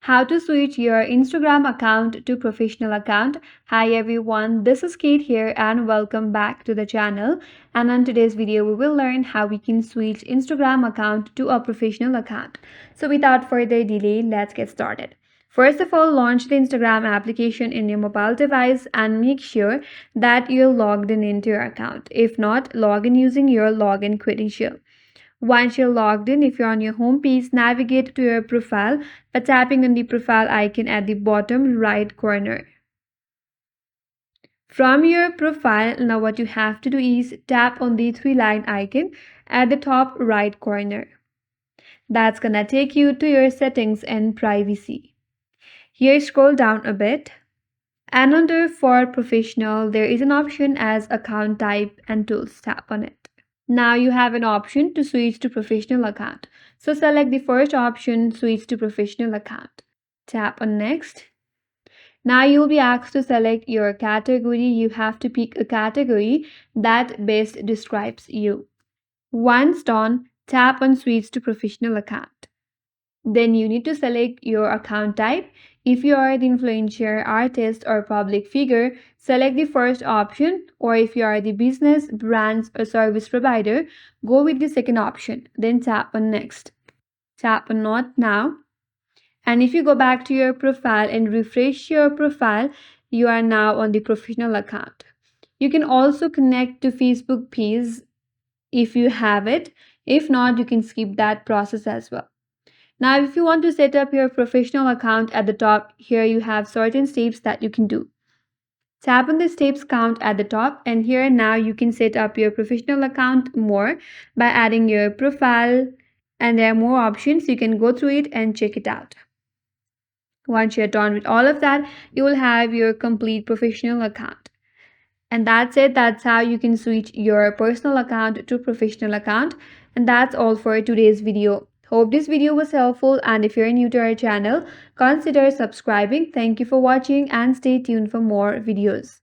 How to switch your Instagram account to professional account. Hi everyone, this is Kate here and welcome back to the channel. And on today's video, we will learn how we can switch Instagram account to a professional account. So without further delay, let's get started. First of all, launch the Instagram application in your mobile device and make sure that you're logged in into your account. If not, log in using your login credential. Once you're logged in, if you're on your home page, navigate to your profile by tapping on the profile icon at the bottom right corner. From your profile, now what you have to do is tap on the three-line icon at the top right corner. That's gonna take you to your settings and privacy. Here, scroll down a bit. And under For Professional, there is an option as Account Type and Tools. Tap on it. Now you have an option to switch to professional account. So select the first option, switch to professional account. Tap on next. Now you will be asked to select your category. You have to pick a category that best describes you. Once done, tap on switch to professional account. Then you need to select your account type. If you are the influencer, artist, or public figure, select the first option, or if you are the business, brands, or service provider, go with the second option. Then tap on next. Tap on not now. And if you go back to your profile and refresh your profile, you are now on the professional account. You can also connect to Facebook page if you have it. If not, you can skip that process as well. Now, if you want to set up your professional account at the top, here you have certain steps that you can do. Tap on the steps count at the top, and here now you can set up your professional account more by adding your profile, and there are more options. You can go through it and check it out. Once you're done with all of that, you will have your complete professional account. And that's it. That's how you can switch your personal account to professional account. And that's all for today's video. Hope this video was helpful, and if you're new to our channel, consider subscribing. Thank you for watching and stay tuned for more videos.